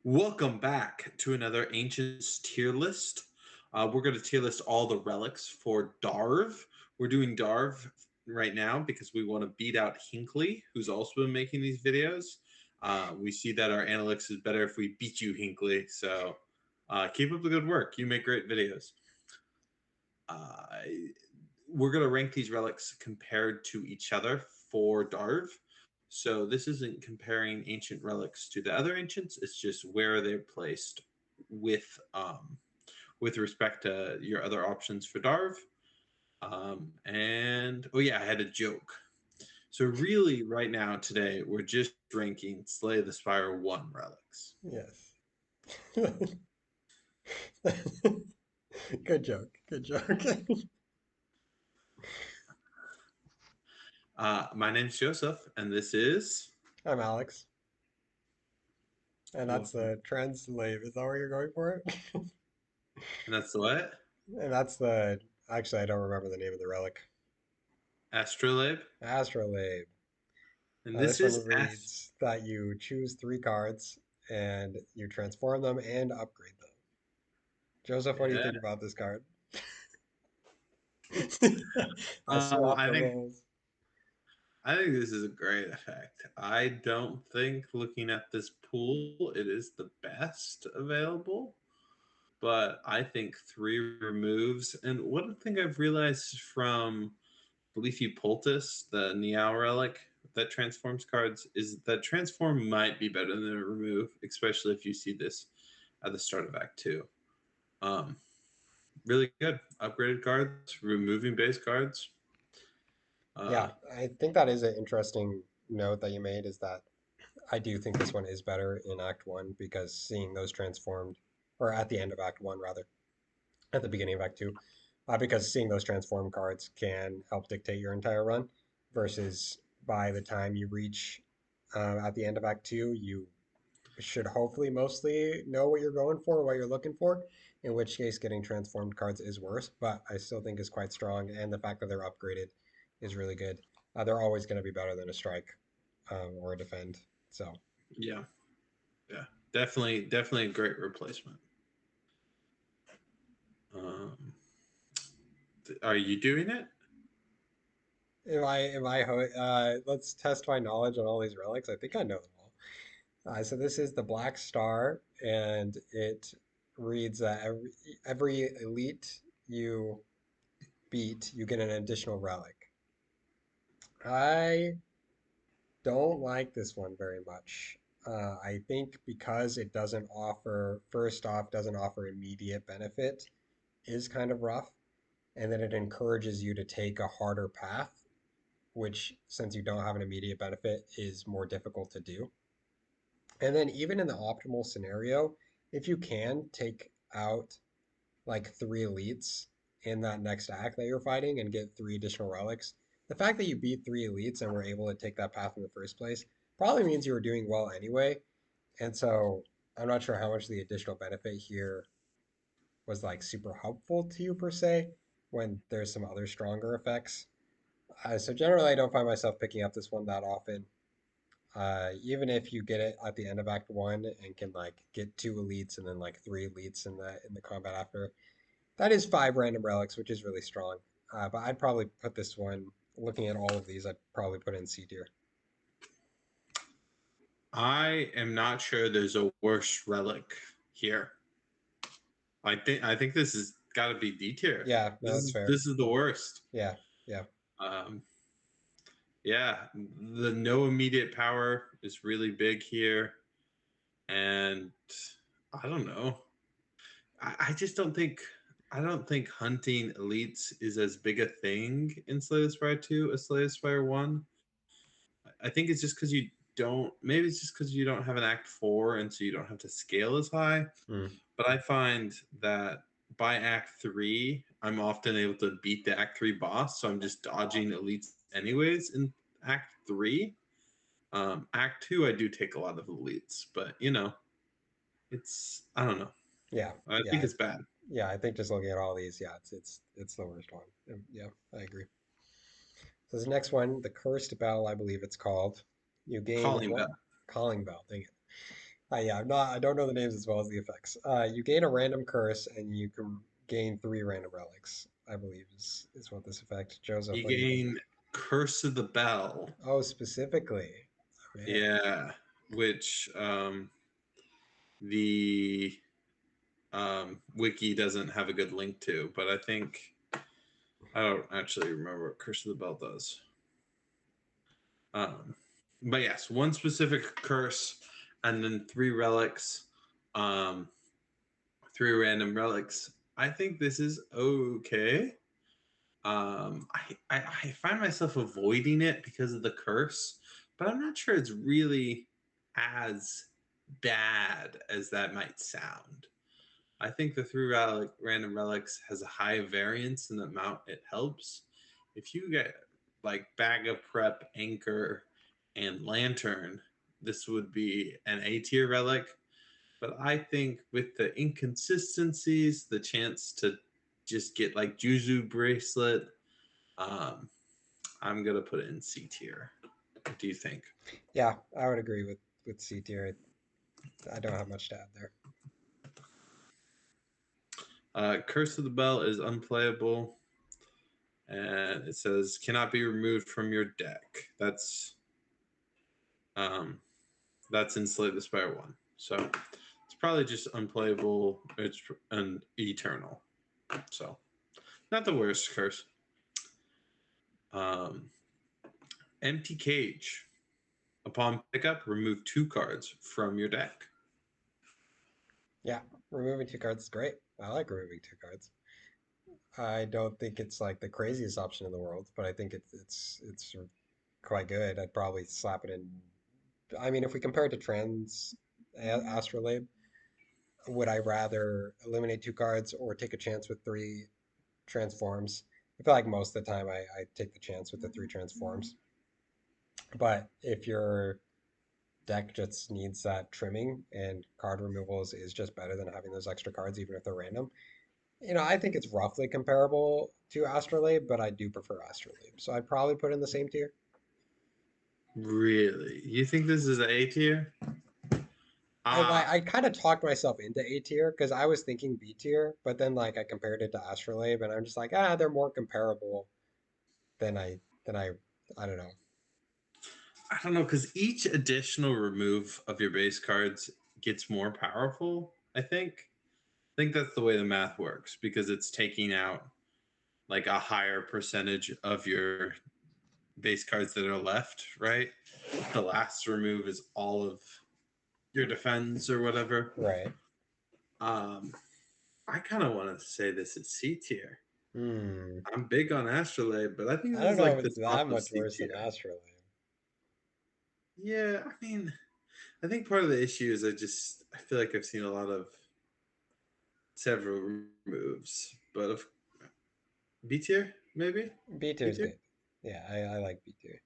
Welcome back to another Ancients tier list. We're going to tier list all the relics for Darv. We're doing Darv right now because we want to beat out Hinkley, who's also been making these videos. We see that our analytics is better if we beat you, Hinkley. So keep up the good work. You make great videos. Uh, we're going to rank these relics compared to each other for Darv. So this isn't comparing ancient relics to the other ancients. It's just where they're placed with respect to your other options for Darv. And oh yeah, I had a joke. So really, right now today, we're just ranking Slay the Spire one relics. Yes. Good joke. Good joke. My name's Joseph, and this is I'm Alex, and that's welcome. the translate. Is that where you're going for it? And that's the what? And that's the. Actually, I don't remember the name of the relic. Astrolabe. Astrolabe. And this This one is reads that you choose three cards and you transform them and upgrade them. Joseph, what do you yeah. think about this card? I swapped I the think roles. I think this is a great effect. I don't think looking at this pool, it is the best available, but I think three removes. And one thing I've realized from Leafy Poultice, the Niao relic that transforms cards, is that transform might be better than a remove, especially if you see this at the start of Act Two. Um, really good. Upgraded cards, removing base cards. Uh, Yeah, I think that is an interesting note that you made is that I do think this one is better in Act 1 because seeing those transformed, or at the end of Act 1, rather, at the beginning of Act 2, because seeing those transformed cards can help dictate your entire run versus by the time you reach at the end of Act 2, you should hopefully mostly know what you're going for, what you're looking for, in which case getting transformed cards is worse, but I still think is quite strong, and the fact that they're upgraded is really good. They're always going to be better than a strike or a defend. So yeah, yeah, definitely a great replacement. Um, are you doing it? let's test my knowledge on all these relics. I think I know them all. So this is the Black Star, and it reads that every elite you beat, you get an additional relic. I don't like this one very much. I think because it doesn't offer, first off, doesn't offer immediate benefit, is kind of rough, and then it encourages you to take a harder path, which, since you don't have an immediate benefit, is more difficult to do. And then, even in the optimal scenario, if you can take out like three elites in that next act that you're fighting and get three additional relics, the fact that you beat three elites and were able to take that path in the first place probably means you were doing well anyway. And so, I'm not sure how much the additional benefit here was like super helpful to you per se when there's some other stronger effects. So generally, I don't find myself picking up this one that often. Even if you get it at the end of Act One and can like get two elites and then like three elites in the combat after, that is five random relics, which is really strong. But I'd probably put this one. Looking at all of these, I'd probably put it in C tier. I am not sure there's a worse relic here. I think this has got to be D tier. Yeah, This no, that's is fair. this is the worst. Yeah, yeah, Um, yeah, the no immediate power is really big here, and I don't know. I just don't think I don't think hunting elites is as big a thing in Slay the Spire 2 as Slay the Spire 1. I think it's just because you don't maybe it's just because you don't have an act 4 and so you don't have to scale as high. mm, But I find that by Act 3, I'm often able to beat the Act 3 boss, so I'm just dodging elites anyways in Act 3. Act 2, I do take a lot of elites, but it's I don't know. yeah, I yeah, think it's bad. yeah. I think just looking at all these, yeah, it's the worst one. Yeah, I agree. So this next one, the Cursed Bell, I believe it's called. You gain Calling one bell. calling bell. Dang it. Yeah, I don't know the names as well as the effects. You gain a random curse and you can gain three random relics, I believe is what this effect. Joseph, You what do you think? gain Curse of the Bell. Oh, specifically. Oh, man. Yeah, which the wiki doesn't have a good link to, but I think I don't actually remember what Curse of the Bell does. Um, but yes, one specific curse, and then three relics, um, three random relics. I think this is okay. I find myself avoiding it because of the curse, but I'm not sure it's really as bad as that might sound. I think the three random relics has a high variance in the amount it helps. If you get like bag of prep, anchor, and lantern, this would be an A tier relic. But I think with the inconsistencies, the chance to just get like Juzu bracelet, um, I'm gonna put it in C tier. What do you think? Yeah, I would agree with C tier. I don't have much to add there. Curse of the Bell is unplayable, and it says cannot be removed from your deck. Um, that's in Slay the Spire one. So it's probably just unplayable. It's an eternal. So not the worst curse. Um, Empty Cage. Upon pickup, remove two cards from your deck. Yeah, removing two cards is great. I like removing two cards. I don't think it's like the craziest option in the world, but I think it's quite good. I'd probably slap it in. I mean, if we compare it to Astrolabe, would I rather eliminate two cards or take a chance with three transforms? I feel like most of the time I take the chance with the three transforms. But if your deck just needs that trimming and card removals is just better than having those extra cards, even if they're random, I think it's roughly comparable to Astrolabe, but I do prefer Astrolabe. So I'd probably put in the same tier. Really? You think this is A tier? Ah, I kind of talked myself into A tier because I was thinking B tier, but then like I compared it to Astrolabe and I'm just like, they're more comparable than I don't know. I don't know, because each additional remove of your base cards gets more powerful, I think. I think that's the way the math works because it's taking out like a higher percentage of your base cards that are left, right? The last remove is all of your defense or whatever. Right. Um, I kind of want to say this is C tier. Hmm. I'm big on Astrolabe, but I think I this don't is know like if the it's top that of much C worse than tier. Astrolabe. Yeah, I mean, I think part of the issue is I feel like I've seen a lot of several removes, but of B tier maybe B tier B is tier. good. Yeah, I like B tier.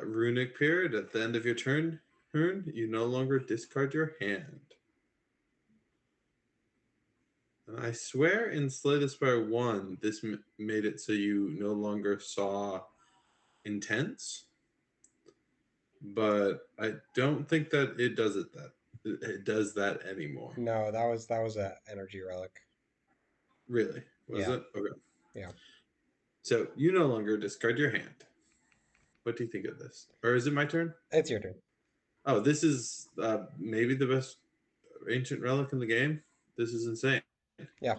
Runic period at the end of your turn, you no longer discard your hand. And I swear in Slay the Spire 1, this made it so you no longer saw intents, but I don't think that it does it does that anymore. No, that was a energy relic. Really? Was Yeah, it? Okay. yeah. So you no longer discard your hand. What do you think of this? Or is it my turn? It's your turn. Oh, this is maybe the best ancient relic in the game. This is insane. Yeah.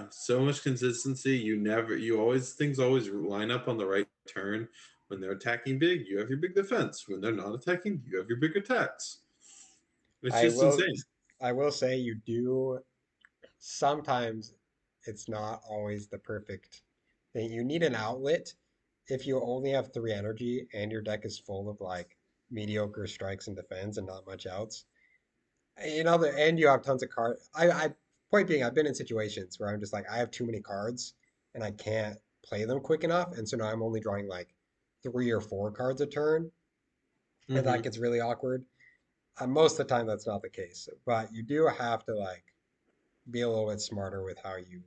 So much consistency. You always things always line up on the right turn. When they're attacking big, you have your big defense. When they're not attacking, you have your big attacks. It's I just will insane. I will say you do sometimes it's not always the perfect thing. You need an outlet if you only have three energy and your deck is full of like mediocre strikes and defense and not much else. And you have tons of cards. Point being, I've been in situations where I'm just like, I have too many cards and I can't play them quick enough. And so now I'm only drawing like three or four cards a turn. And that Hmm. gets really awkward. Most of the time, that's not the case. But you do have to like be a little bit smarter with how you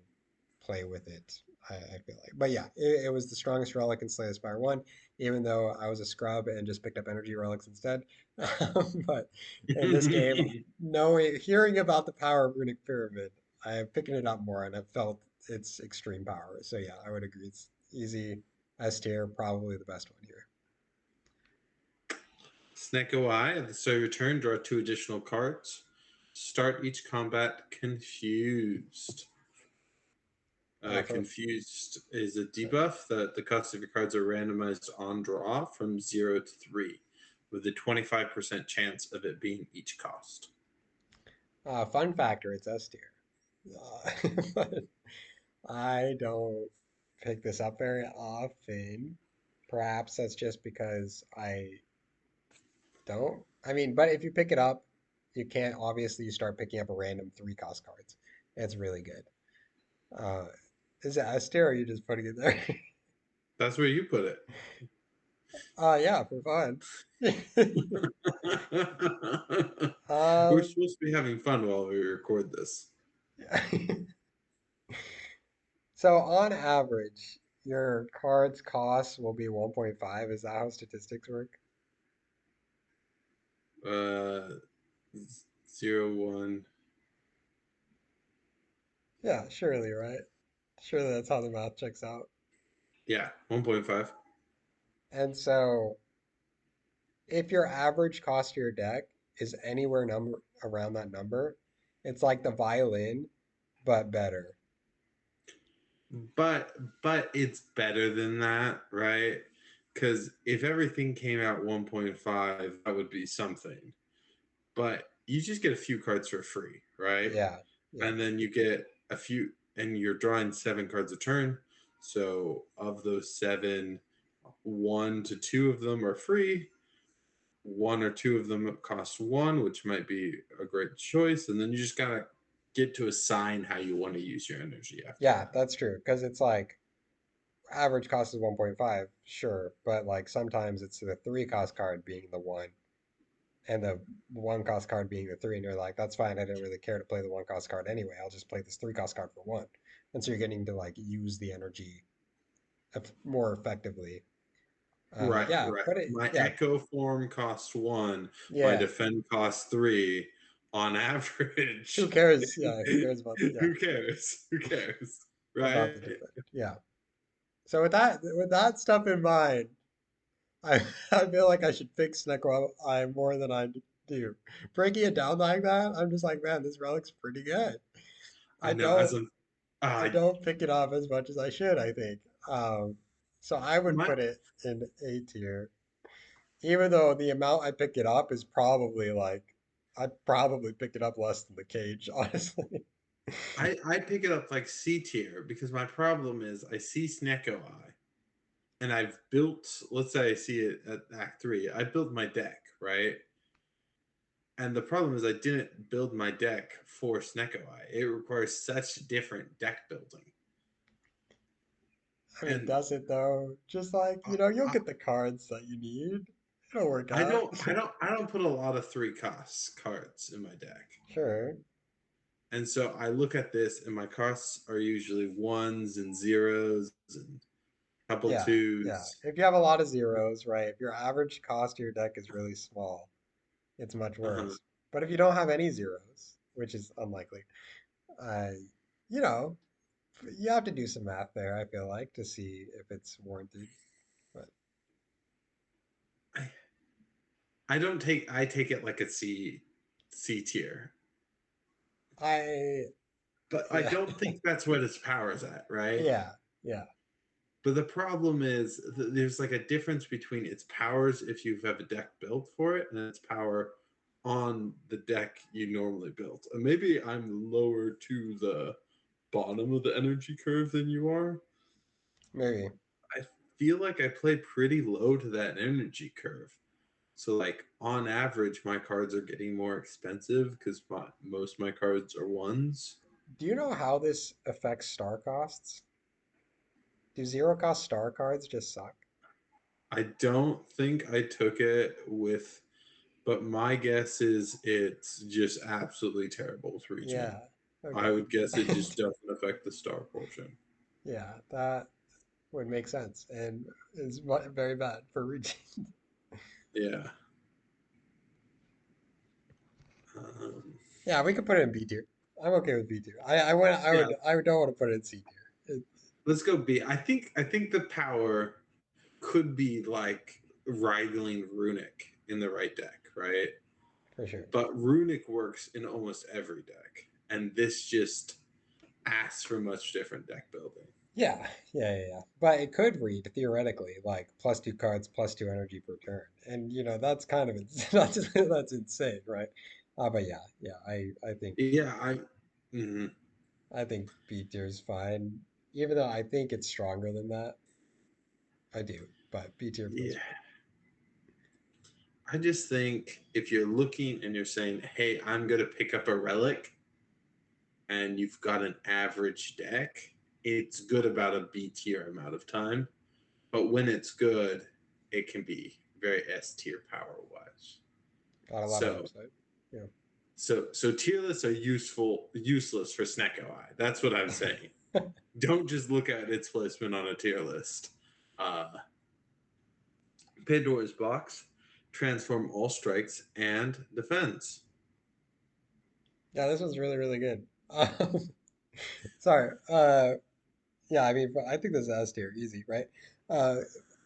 play with it. I feel like. But yeah, it was the strongest relic in Slay the Spire 1, even though I was a scrub and just picked up energy relics instead. But in this game, knowing hearing about the power of Runic Pyramid, I am picking it up more and I've felt its extreme power. So yeah, I would agree. It's easy S tier, probably the best one here. Snecko Eye, at the start of your turn, draw two additional cards. Start each combat confused. For Confused is a debuff that the cost of your cards are randomized on draw from 0 to 3, with a 25% chance of it being each cost. fun factor, it's S tier. But I don't pick this up very often. Perhaps that's just because I don't. I mean, but if you pick it up, you can't obviously you start picking up a random three cost cards. It's really good. Uh, is it S tier or are you just putting it there? That's where you put it. Yeah, for fun. We're Um, supposed to be having fun while we record this. so on average, your cards cost will be 1.5. Is that how statistics work? Uh, 0, 1. Yeah, surely, right? Surely that's how the math checks out. Yeah, 1.5. And so if your average cost of your deck is anywhere number around that number, it's like the violin, but better. But it's better than that, right? Because if everything came out 1.5, that would be something. But you just get a few cards for free, right? Yeah, yeah, And then you get a few, and you're drawing 7 cards a turn. So of those seven, 1 to 2 of them are free. 1 or 2 of them cost one, which might be a great choice. And then you just gotta get to assign how you want to use your energy after yeah, that. that's true. Because it's like average cost is 1.5, sure, but like sometimes it's the three cost card being the one and the one cost card being the three, and you're like, that's fine. I didn't really care to play the one cost card anyway. I'll just play this three cost card for one. And so you're getting to like use the energy more effectively. Right, Yeah, right. but it, My yeah, echo form costs one. My yeah. defend costs three. On Who average, cares? Yeah, who cares about yeah who cares? Who cares? about Right? the defend? Yeah. So with that stuff in mind, I I feel like I should fix Necro Eye more than I do. Breaking it down like that, I'm just like, man, this relic's pretty good. I I know. As don't a I don't pick it up as much as I should, I think. Um, so I would my put it in A tier, even though the amount I pick it up is probably like I'd probably pick it up less than the cage, honestly. I pick it up like C tier because my problem is I see Snecko Eye and I've built. Let's say I see it at Act 3. I built my deck, right? And the problem is I didn't build my deck for Snecko Eye. It requires such different deck building. I mean, And does it though? Just like, I, you'll I get the cards that you need. It'll work I out. don't I don't I don't put a lot of 3 costs cards in my deck. Sure. And so I look at this and my costs are usually ones and zeros and a couple Yeah, yeah. twos. If you have a lot of zeros, right? If your average cost of your deck is really small, it's much Uh-huh. worse. But if you don't have any zeros, which is unlikely, uh, you know, you have to do some math there, I feel like, to see if it's warranted. But I, I don't take I take it like a C tier. I, But I yeah, don't think that's what its power is at, right? yeah, yeah. But the problem is there's like a difference between its powers if you have a deck built for it and its power on the deck you normally built. And maybe I'm lower to the bottom of the energy curve than you are. Maybe. I feel like I play pretty low to that energy curve. So like on average, my cards are getting more expensive because most of my cards are ones. Do you know how this affects star costs? Do zero cost star cards just suck? I don't think I took it with, but my guess is it's just absolutely terrible with regen. Yeah. I Okay. would guess it just doesn't affect the star portion. Yeah, that would make sense and is very bad for routine. Yeah. Um, Yeah, we could put it in B tier. I'm okay with B tier. I want yeah. I don't want to put it in C tier. Let's go B. I think the power could be like rivaling Runic in the right deck, right? For sure. But Runic works in almost every deck, and this just asks for much different deck building. Yeah. But it could read theoretically like +2 cards, +2 energy per turn, and that's kind of that's insane, right? But yeah. Yeah, mhm. I think B tier is fine, even though I think it's stronger than that. I do, but B tier feels Yeah. right. I just think if you're looking and you're saying, "Hey, I'm gonna pick up a relic," and you've got an average deck, it's good about a B tier amount of time. But when it's good, it can be very S tier power wise. Got a lot of So upside. Yeah. so tier lists are useless for Snecko Eye. That's what I'm saying. Don't just look at its placement on a tier list. Uh, Pandora's Box, transform all strikes and defense. Yeah, this one's really, really good. Sorry. Yeah, I mean, I think this is S tier, easy, right? Uh,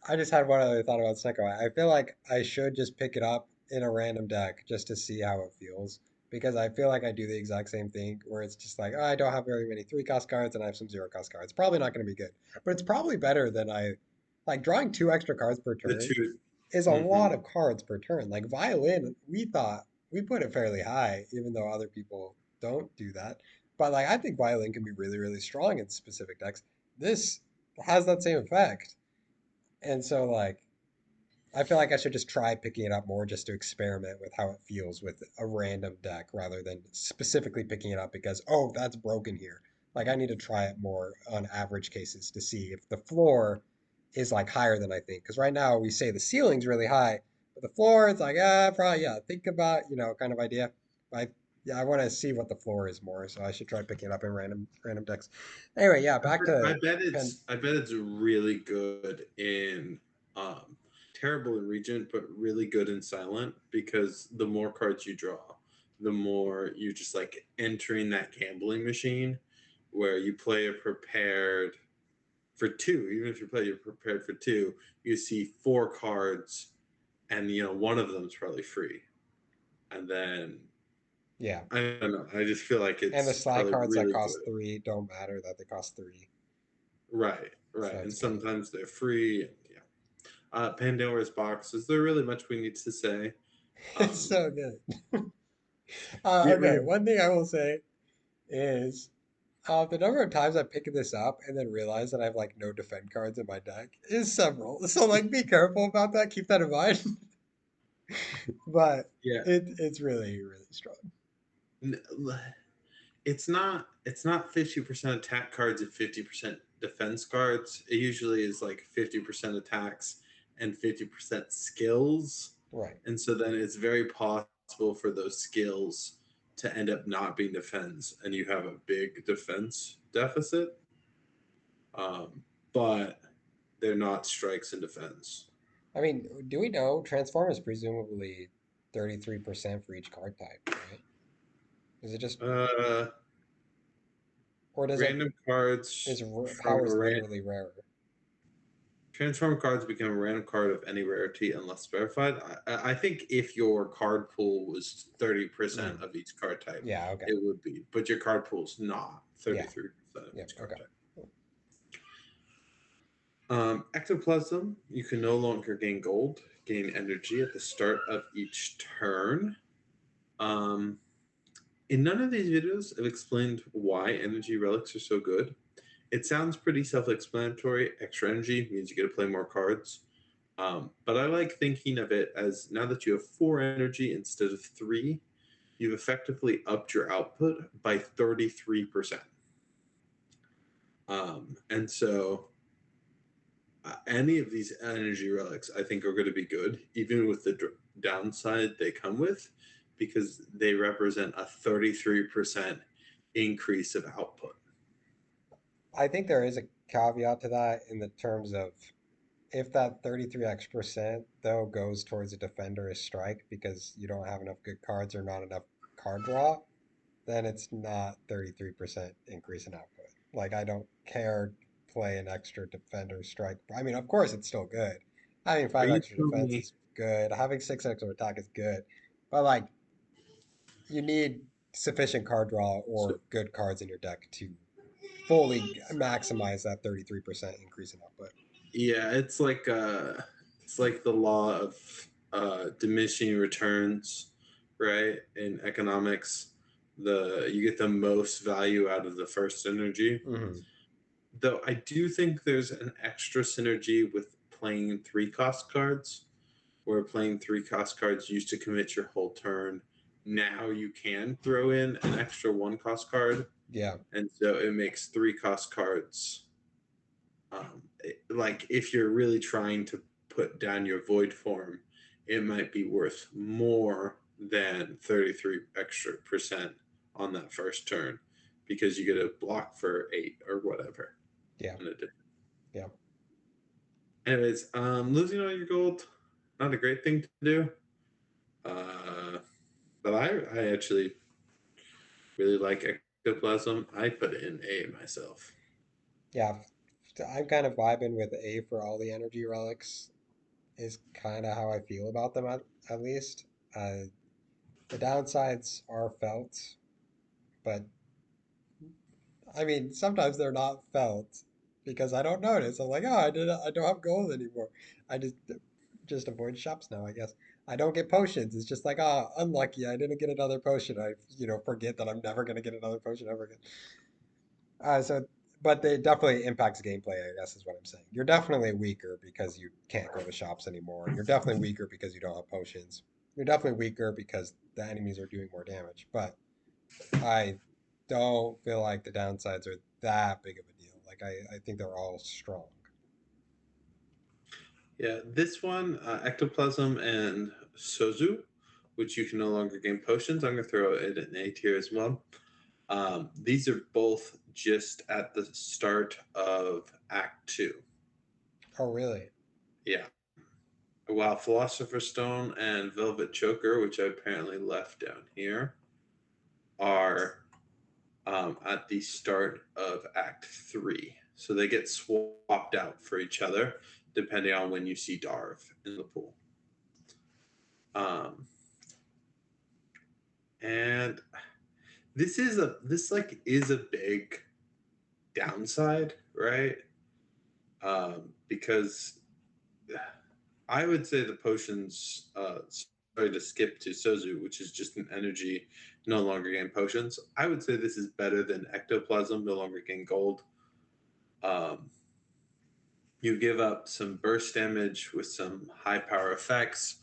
I just had one other thought about Snecko. I feel like I should just pick it up in a random deck just to see how it feels. Because I feel like I do the exact same thing where it's just like, oh, I don't have very many 3 cost cards and I have some 0 cost cards. Probably not going to be good. But it's probably better than like drawing 2 extra cards per The turn two. is a Mm-hmm. lot of cards per turn. Like Violin, we thought we put it fairly high, even though other people don't do that. But like I think Violin can be really, really strong in specific decks. This has that same effect. And so like I feel like I should just try picking it up more just to experiment with how it feels with a random deck rather than specifically picking it up because, oh, that's broken here. Like I need to try it more on average cases to see if the floor is like higher than I think. Because right now we say the ceiling's really high, but the floor is like, probably, yeah, think about, kind of idea. I, yeah, I want to see what the floor is more, so I should try picking it up in random decks. Anyway, yeah, back I to bet pen. it's really good in um, terrible in Regent, but really good in Silent because the more cards you draw, the more you just like entering that gambling machine where you play a prepared for two. Even if you play you're prepared for two, you see 4 cards, and one of them is probably free, and then Yeah. I don't know. I just feel like And the it's slide probably cards that really cost good. 3 don't matter that they cost 3. Right, So right. And that's kind of sometimes they're free. And yeah. Pandora's box. Is there really much we need to say? it's Um, so good. we, we Okay, have, one thing I will say is the number of times I've picked this up and then realized that I have like no defend cards in my deck is several. So like be careful about that. Keep that in mind. But yeah. it's really, really strong. N- it's not 50% attack cards and 50% defense cards. It usually is like 50% attacks and 50% skills. Right. And so then it's very possible for those skills to end up not being defense and you have a big defense deficit. But they're not strikes and defense. I mean, do we know transform is presumably 33% for each card type, right? Is it just Uh, or does it Random cards is from power a is literally rarer? transform cards become a random card of any rarity unless specified. I think if your card pool was 30% Mm, of each card type, yeah, okay. it would be. But your card pool's not Yeah, 33% of yeah, each card okay. type. Ectoplasm, you can no longer gain gold, gain energy at the start of each turn. Um, in none of these videos, I've explained why energy relics are so good. It sounds pretty self explanatory. Extra energy means you get to play more cards. But I like thinking of it as now that you have 4 energy instead of 3, you've effectively upped your output by 33%. And so any of these energy relics, I think, are going to be good, even with the downside they come with, because they represent a 33% increase of output. I think there is a caveat to that in the terms of if that 33x% though goes towards a defender's strike because you don't have enough good cards or not enough card draw, then it's not 33% increase in output. Like I don't care play an extra defender strike. I mean, of course it's still good. Having Are five you extra telling defense me? is good. Having six extra attack is good. But like you need sufficient card draw So or good cards in your deck to fully maximize that 33% increase in output. yeah, it's like the law of diminishing returns, right? In economics, the you get the most value out of the first energy. Hmm. Though I do think there's an extra synergy with playing three cost cards, where playing three cost cards used to commit your whole turn. Now you can throw in an extra one cost card, Yeah. and so it makes three cost cards. Like if you're really trying to put down your void form, it might be worth more than 33 extra percent on that first turn because you get a block for 8 or whatever. Yeah. In addition. Yeah. Anyways, losing all your gold, not a great thing to do. Uh, but I actually really like ectoplasm. I put it in A myself. Yeah. I'm kind of vibing with A for all the energy relics, is kind of how I feel about them at least. Uh, the downsides are felt, but I mean, sometimes they're not felt because I don't notice. I'm like, oh, I don't have gold anymore. I just avoid shops now, I guess. I don't get potions. It's just like, ah, oh, unlucky. I didn't get another potion. I, forget that I'm never gonna get another potion ever again. So, but it definitely impacts gameplay, I guess is what I'm saying. You're definitely weaker because you can't go to shops anymore. You're definitely weaker because you don't have potions. You're definitely weaker because the enemies are doing more damage. But I don't feel like the downsides are that big of a deal. Like I think they're all strong. Yeah, this one, ectoplasm and sozu, which you can no longer gain potions. I'm gonna throw it in A tier as well. These are both just at the start of Act Two. Oh, really? Yeah. While Philosopher's Stone and Velvet Choker, which I apparently left down here, are at the start of Act Three. So they get swapped out for each other depending on when you see Darv in the pool. Um, and this like is a big downside, right? Because I would say the potions. Sorry to skip to Sozu, which is just an energy, no longer gain potions. I would say this is better than Ectoplasm, no longer gain gold. Um, you give up some burst damage with some high power effects,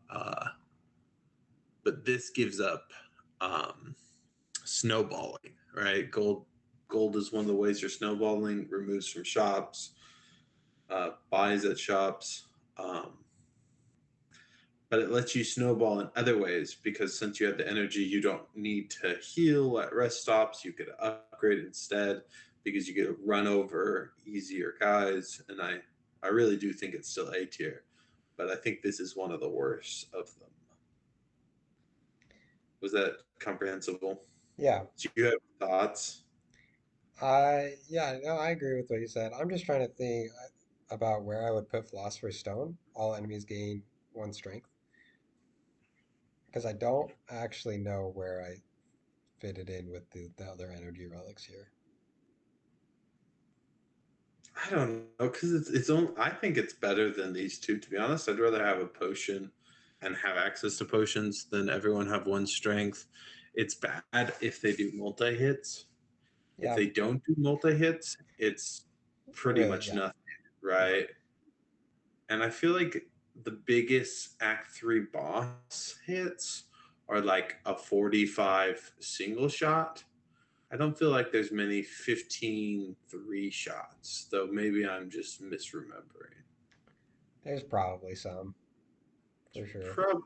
uh, but this gives up snowballing. Right, gold is one of the ways you're snowballing. Removes from shops, buys at shops. But it lets you snowball in other ways because since you have the energy, you don't need to heal at rest stops. You could upgrade instead because you get to run over easier guys. And I really do think it's still A tier, but I think this is one of the worst of them. Was that comprehensible? Yeah. Do you have thoughts? Yeah, no, I agree with what you said. I'm just trying to think about where I would put Philosopher's Stone. All enemies gain one strength because I don't actually know where I fit it in with the other energy relics here. I don't know because it's only. I think it's better than these two. To be honest, I'd rather have a potion and have access to potions than everyone have one strength. It's bad if they do multi hits. If Yeah, they don't do multi hits, it's pretty really, much yeah, nothing, yeah. right? And I feel like the biggest Act Three boss hits are like a 45 single shot. I don't feel like there's many 15 three shots, though maybe I'm just misremembering. There's probably some for sure. Prob-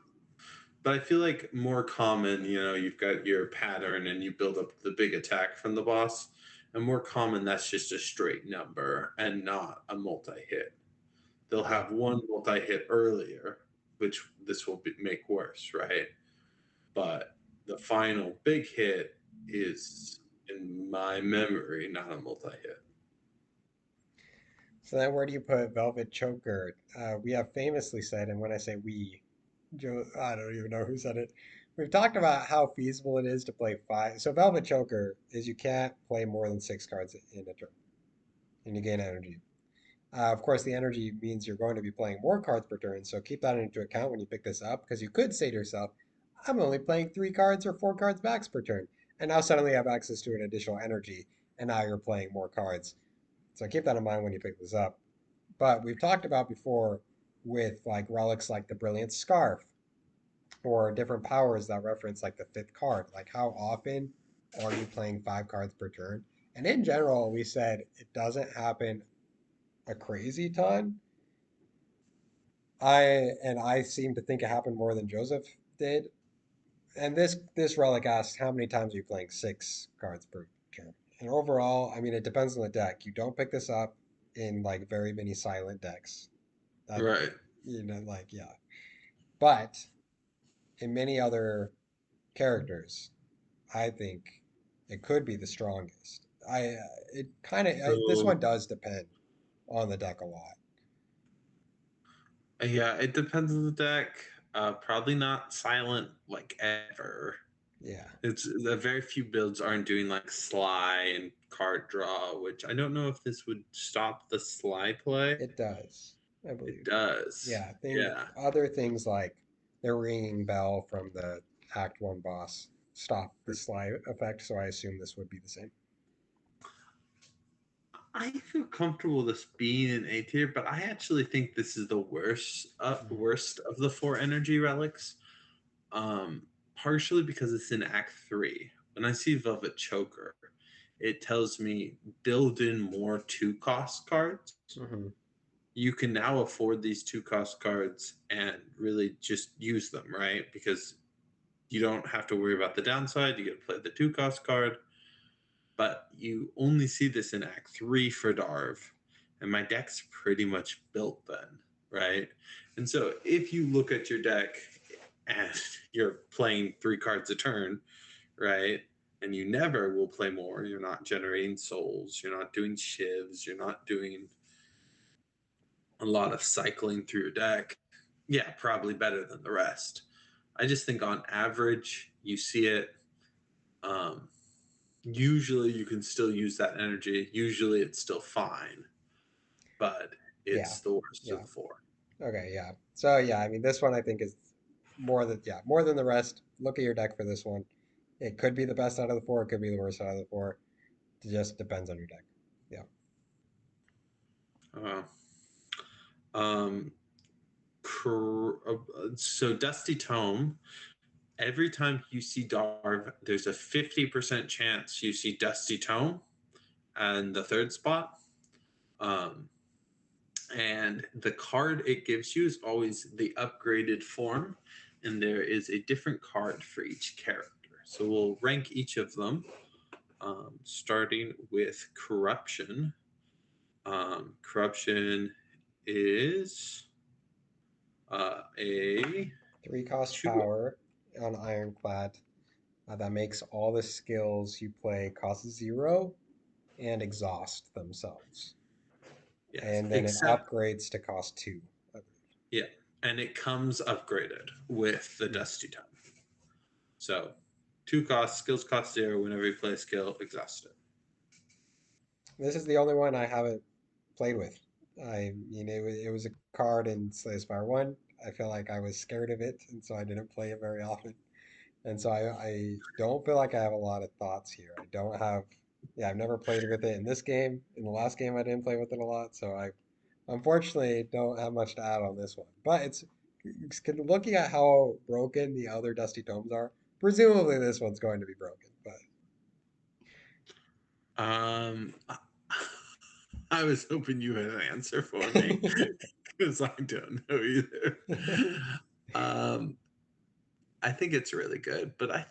but I feel like more common, you've got your pattern and you build up the big attack from the boss. And more common, that's just a straight number and not a multi-hit. They'll Yeah. have one multi-hit earlier, which this will make worse, right? But the final big hit is, in my memory, not a multi-hit. So then where do you put Velvet Choker? We have famously said, and when I say we, Joe, I don't even know who said it. We've talked about how feasible it is to play five. So Velvet Choker is you can't play more than 6 cards in a turn, and you gain energy. Of course, the energy means you're going to be playing more cards per turn, so keep that into account when you pick this up, because you could say to yourself, I'm only playing 3 cards or 4 cards max per turn, and now suddenly you have access to an additional energy, and now you're playing more cards. So keep that in mind when you pick this up. But we've talked about before with like relics like the Brilliant Scarf or different powers that reference like the fifth card. Like how often are you playing 5 cards per turn? And in general, we said it doesn't happen a crazy ton. I seem to think it happened more than Joseph did. And this relic asks how many times are you playing 6 cards per turn? And overall, I mean it depends on the deck. You don't pick this up in like very many silent decks. That Right. like yeah. But in many other characters, I think it could be the strongest. It kind of this So one does depend on the deck a lot. yeah, it depends on the deck. Probably not silent like ever. Yeah, It's very few builds aren't doing like sly and card draw, which I don't know if this would stop the sly play. it does, I It believe. does. Yeah, thing Yeah. other things like the ringing bell from the Act One boss stop the slide effect, so I assume this would be the same. I feel comfortable with this being an A tier, but I actually think this is the Mhm. worst of the four energy relics. Um, Partially because it's in Act Three. When I see Velvet Choker, it tells me build in more two cost cards. Mhm. You can now afford these two cost cards and really just use them, right? Because you don't have to worry about the downside. You get to play the two cost card, but you only see this in Act Three for Darv, and my deck's pretty much built then, right? And so if you look at your deck and you're playing 3 cards a turn, right? And you never will play more. You're not generating souls. You're not doing shivs. You're not doing a lot of cycling through your deck. Yeah, probably better than the rest. I just think on average, you see it. Um, Usually, you can still use that energy. Usually, it's still fine, but Yeah, it's the worst of yeah. the four. Okay, yeah. So yeah, I mean this one I think is more than the rest. Look at your deck for this one. It could be the best out of the four. It could be the worst out of the four. It just depends on your deck. Yeah. Uh, um, so Dusty Tome. Every time you see Darv, there's a 50% chance you see Dusty Tome and the third spot. Um, and the card it gives you is always the upgraded form, and there is a different card for each character. So we'll rank each of them, starting with Corruption. Corruption is a 3 cost two. power on Ironclad that makes all the skills you play cost 0 and exhaust themselves. Yes, And then it except upgrades to cost 2, I yeah, and it comes upgraded with the believe. Dusty Tome. So, two costs, skills cost 0. Whenever you play a skill, exhaust it. This is the only one I haven't played with. It was a card in Slay the Spire 1. I feel like I was scared of it, and so I didn't play it very often. And so I don't feel like I have a lot of thoughts here. I don't have, yeah, I've never played with it in this game. In the last game, I didn't play with it a lot. So I unfortunately don't have much to add on this one. But looking at how broken the other Dusty Tomes are, presumably this one's going to be broken. But Um, I was hoping you had an answer for me because I don't know either. Um, I think it's really good, but I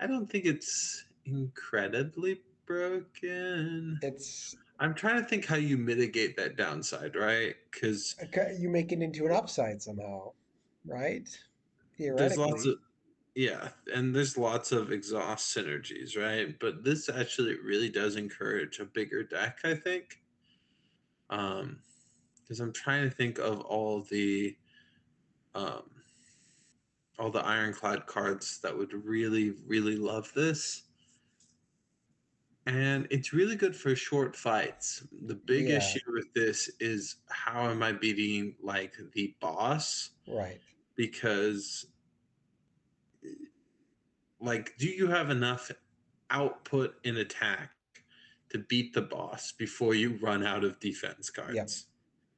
don't think it's incredibly broken. It's I'm trying to think how you mitigate that downside, right? Because you make it into an upside somehow, right? there's lots Theoretically. of yeah, and there's lots of exhaust synergies, right? But this actually really does encourage a bigger deck, I think. Um, because I'm trying to think of um all the ironclad cards that would really, really love this. And it's really good for short fights. The big Yeah, issue with this is how am I beating like the boss? right. Because like do you have enough output in attack to beat the boss before you run out of defense Yep, cards?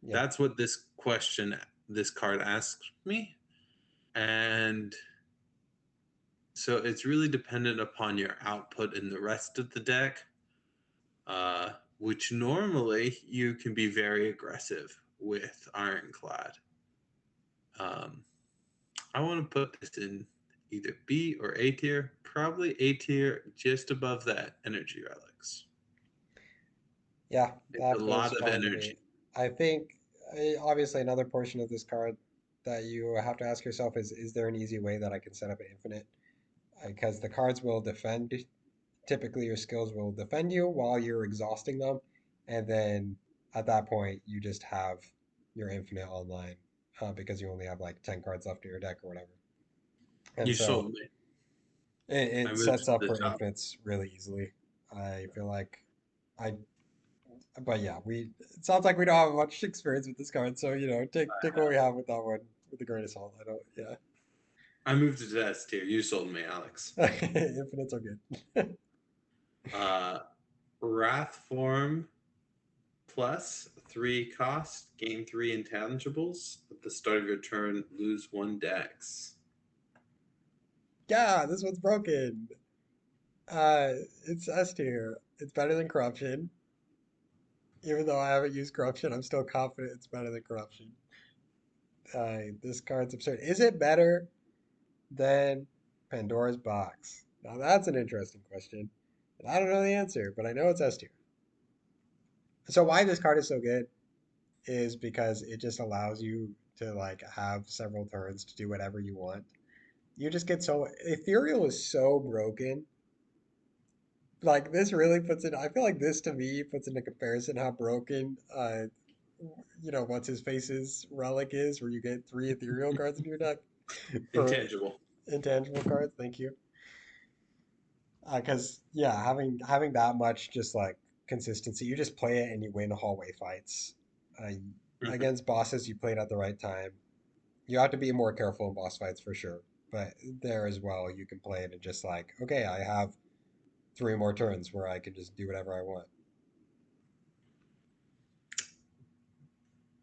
yep. That's what this card asks me. And so it's really dependent upon your output in the rest of the deck, which normally you can be very aggressive with Ironclad. Um, I want to put this in either B or A tier, probably A tier, just above that energy relics. Yeah, It's a that feels lot of fine to me. energy. I think obviously another portion of this card that you have to ask yourself is there an easy way that I can set up an infinite? Because the cards will defend, typically your skills will defend you while you're exhausting them, and then at that point you just have your infinite online because you only have like 10 cards left in your deck or whatever. And You so sold me. I it moved sets to up the for top. infinites really easily. I feel like I but yeah, we it sounds like we don't have much experience with this card, so take what we have with that one with the greatest salt. I don't, yeah. I moved to the S tier. You sold me, Alex. Infinites are good. Uh, Wrath form plus 3 cost, gain 3 intangibles. At the start of your turn, lose 1 dex. Yeah, this one's broken. Uh, it's S tier. It's better than corruption. Even though I haven't used corruption, I'm still confident it's better than corruption. This card's absurd. Is it better than Pandora's box? Now that's an interesting question. And I don't know the answer, but I know it's S tier. So why this card is so good is because it just allows you to like have several turns to do whatever you want. You just get so ethereal is so broken. Like this really puts it. I feel like this to me puts into comparison how broken what's his face's relic is, where you get three ethereal cards in your deck for Intangible. intangible cards. Thank you. Because yeah, having that much just like consistency, you just play it and you win hallway fights. Uh, Mhm. Against bosses, you play it at the right time. You have to be more careful in boss fights for sure. But there as well, you can play it and just like, okay, I have three more turns where I can just do whatever I want.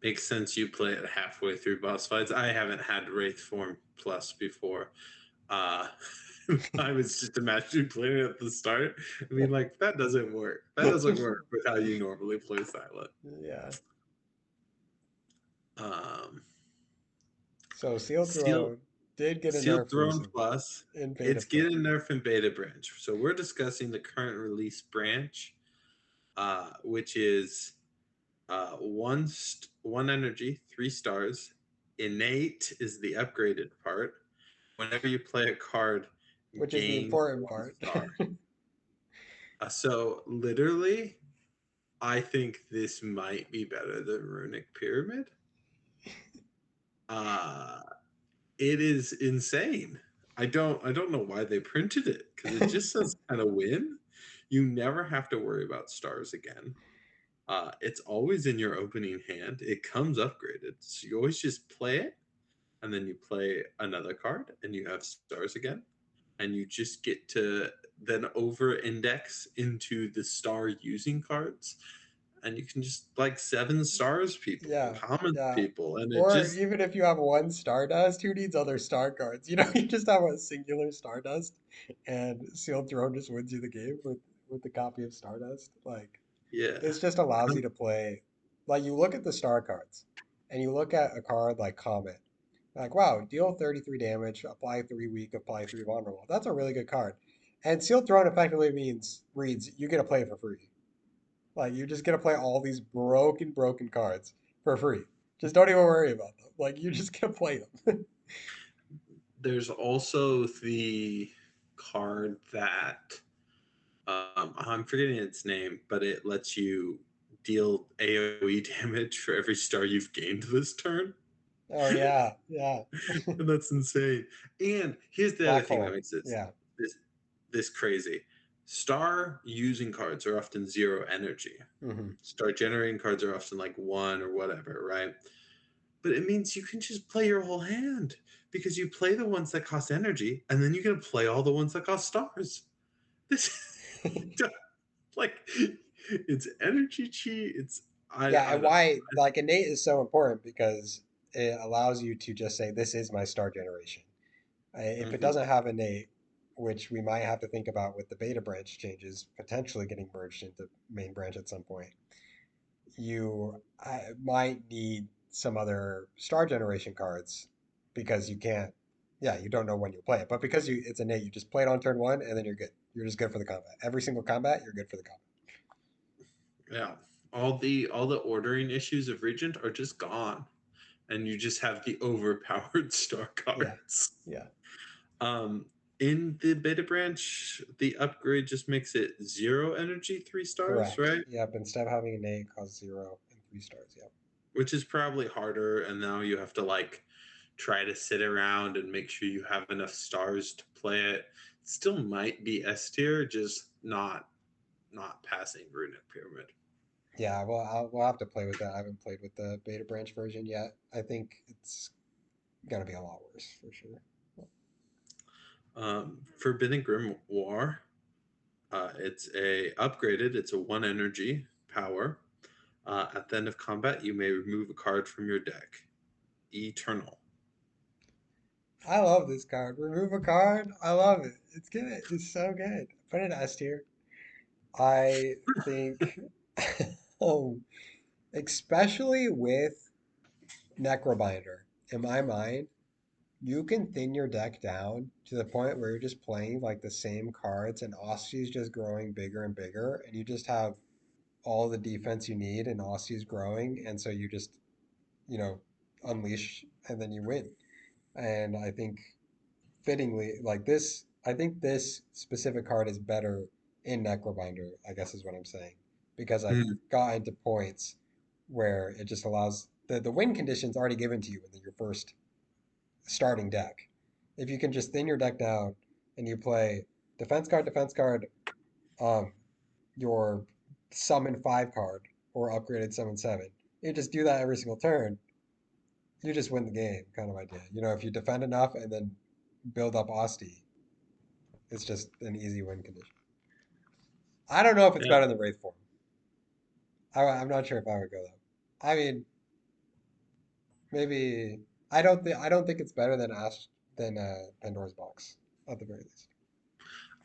Makes sense you play it halfway through boss fights. I haven't had Wraith Form Plus before. Uh, I was just imagining playing it at the start. I mean, like, that doesn't work. That doesn't work with how you normally play Silent. Yeah. Um, So Sealed Seal, Throne did get a Sealed nerf Throne recently Plus, in beta it's branch. getting nerf in beta branch. So we're discussing the current release branch, which is one energy, 3 stars. Innate is the upgraded part. Whenever you play a card, Which is the gain important one part. star. So literally, I think this might be better than Runic Pyramid. Uh, it is insane. I don't know why they printed it because it just says kind of win. You never have to worry about stars again. It's always in your opening hand. It comes upgraded, so you always just play it, and then you play another card, and you have stars again, and you just get to then over index into the star using cards, and you can just like 7 stars people, Yeah, common yeah. people, and it Or just even if you have one Stardust, who needs other star cards? You just have a singular Stardust, and Sealed Throne just wins you the game with the copy of Stardust. Like, yeah. this just allows you to play. Like, you look at the star cards, and you look at a card like Comet. Like, wow, deal 33 damage, apply 3 weak, apply 3 vulnerable. That's a really good card. And Sealed Throne effectively means reads you get to play it for free. Like you just get to play all these broken cards for free. Just don't even worry about them. Like you just get to play them. There's also the card that I'm forgetting its name, but it lets you deal AoE damage for every star you've gained this turn. Oh yeah, yeah. And that's insane. And here's the other Black thing that hole. makes this Yeah. this this crazy. Star using cards are often zero energy. Hmm. Star generating cards are often like one or whatever, right? But it means you can just play your whole hand because you play the ones that cost energy and then you can play all the ones that cost stars. This like it's energy cheat. It's Yeah, I and don't know. why like innate is so important because it allows you to just say this is my star generation. If it Mhm. doesn't have innate, which we might have to think about with the beta branch changes potentially getting merged into main branch at some point, you might need some other star generation cards because you can't. Yeah, you don't know when you'll play it, but because it's innate, you just play it on turn one and then you're good. You're just good for the combat. Every single combat, you're good for the combat. Yeah. All the ordering issues of Regent are just gone. And you just have the overpowered star Yeah, cards. yeah, Um in the beta branch, the upgrade just makes it zero energy, 3 stars, correct. right? Yep. Instead of having innate cause 0 and 3 stars. Yep. Which is probably harder, and now you have to like try to sit around and make sure you have enough stars to play it. It still might be S tier, just not passing Runic Pyramid. Yeah. Well, we'll have to play with that. I haven't played with the beta branch version yet. I think it's gonna be a lot worse for sure. Forbidden Grimoire, it's a upgraded. It's a one energy power. At the end of combat, you may remove a card from your deck. Eternal. I love this card. Remove a card. I love it. It's good. It's so good. Put it S tier. I think, um, especially with Necrobinder, in my mind, you can thin your deck down to the point where you're just playing like the same cards and Aussie's just growing bigger and bigger, and you just have all the defense you need and Aussie's growing, and so you just, you know, unleash and then you win. And I think fittingly, like this, I think this specific card is better in Necrobinder, I guess is what I'm saying. Because I've Mm. gotten to points where it just allows the win conditions already given to you in your first starting deck. If you can just thin your deck down and you play defense card, um, your summon 5 card or upgraded summon 7, you just do that every single turn, you just win the game kind of idea. You know, if you defend enough and then build up Asti, it's just an easy win condition. I don't know if it's Yeah, better than Wraith form. I'm not sure if I would go though. I mean, maybe I don't think it's better than Pandora's Box at the very least.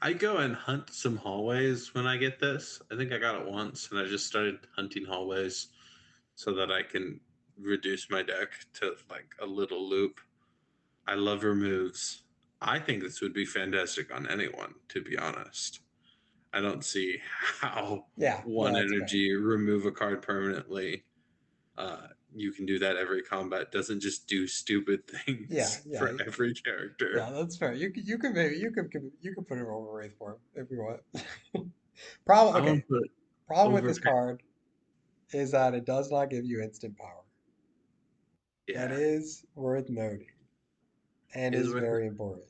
I go and hunt some hallways when I get this. I think I got it once, and I just started hunting hallways so that I can reduce my deck to like a little loop. I love removes. I think this would be fantastic on anyone, to be honest. I don't see how Yeah, one no, that's fair. energy remove a card permanently. You can do that every combat. Doesn't just do stupid Yeah, things yeah, for every character. yeah, that's fair. You can maybe you can put it over Wraith form if you want. Problem I okay. want to put Problem with over. this card is that it does not give you instant power. That Yeah, is worth noting and is is worth it. very important.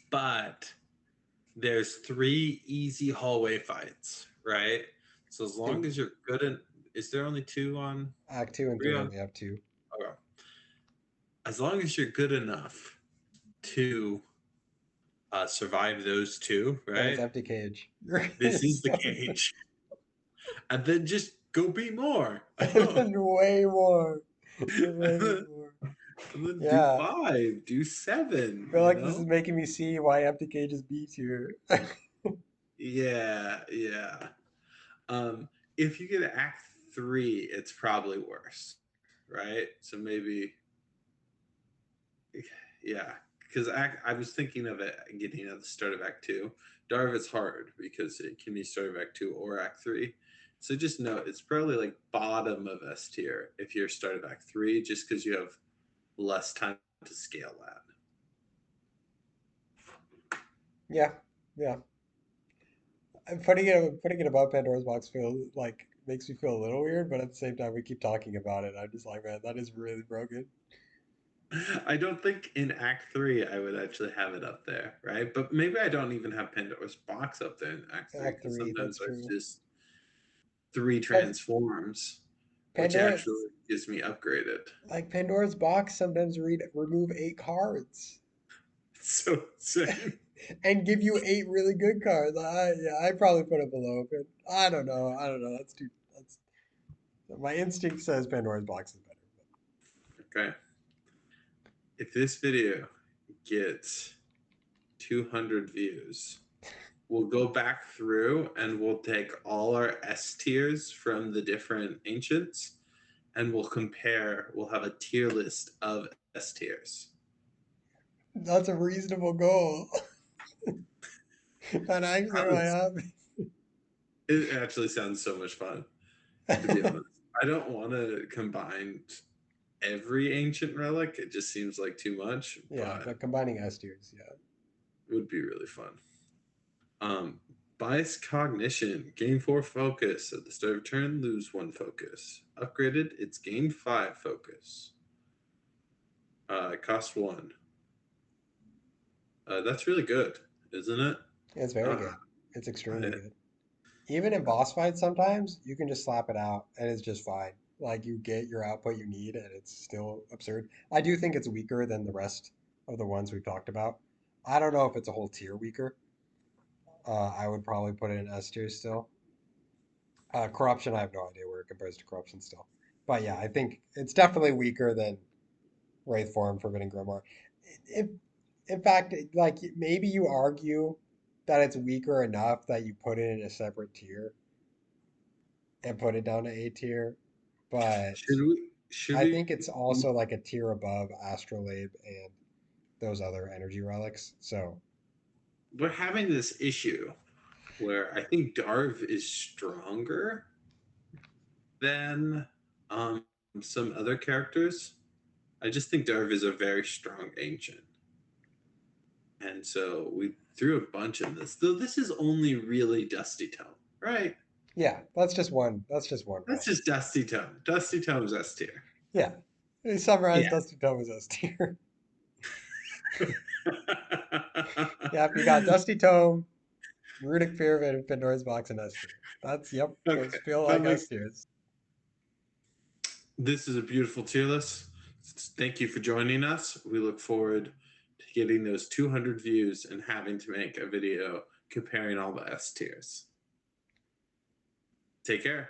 But there's 3 easy hallway fights, right? So as long Two. as you're good in, is there only two on Act 2 and three 3 on? only have 2. Okay. As long as you're good enough to survive those two, Then it's right? empty cage. You're, This you're is the so good. cage, and then just go beat more, And and then way more. And way then, more. and then do Yeah. 5, do 7. I feel You like this is know? making me see why empty cage is B tier. Yeah, yeah. If you get Act 3, it's probably worse, right? So maybe, yeah, because I was thinking of it getting at the start of Act Two. Darv is hard because it can be start of Act Two or Act Three. So just know it's probably like bottom of S tier if you're start of Act Three, just because you have less time to scale that. Yeah, yeah. And putting it above Pandora's box feel like makes me feel a little weird, but at the same time we keep talking about it. I'm just like, man, that is really broken. I don't think in Act Three I would actually have it up there, right? But maybe I don't even have Pandora's box up there in Act Three Act because three, sometimes that's there's true. just three But transforms, which Pandora, actually gives me upgraded. like Pandora's box, sometimes remove 8 cards It's so insane. and give you 8 really good cards. Yeah, I probably put it below, but I don't know. I don't know. That's too. That's my instinct says Pandora's box is better. Okay. If this video gets 200 views, we'll go back through and we'll take all our S tiers from the different ancients and we'll compare. We'll have a tier list of S tiers. That's a reasonable goal. And actually might Sounds- happen. It actually sounds so much fun, to be honest. I don't want to combine every ancient relic. It just seems like too much, Yeah, but but combining S tiers, yeah. it would be really fun. Um, Bias cognition. Gain 4 focus. At the start of turn, lose 1 focus. Upgraded, it's gain 5 focus. Cost 1. That's really good, isn't it? It's very Uh, good. It's I, extremely good. Even in boss fights, sometimes you can just slap it out and it's just fine. Like you get your output you need and it's still absurd. I do think it's weaker than the rest of the ones we've talked about. I don't know if it's a whole tier weaker. I would probably put it in S tier still. Corruption, I have no idea where it compares to corruption still. But yeah, I think it's definitely weaker than Wraith Form, Forbidden Grimoire. If, in fact, like maybe you argue that it's weaker enough that you put it in a separate tier and put it down to A tier, but should we? Should I we? think it's also like a tier above Astrolabe and those other energy relics. So We're having this issue where I think Darv is stronger than um, some other characters. I just think Darv is a very strong ancient. And so we threw a bunch in this. Though this is only really Dusty Tome, right? yeah, that's just one. That's just one That's relic. just Dusty Tome. Dusty Tome's S tier. Yeah, we summarized Yeah. Dusty Tome as S tier. Yep, you got Dusty Tome, Runic Pyramid, and Pandora's Box, and S tier. That's yep. Okay. Those feel That like S makes tiers. this is a beautiful tier list. Thank you for joining us. We look forward to getting those 200 views and having to make a video comparing all the S tiers. Take care.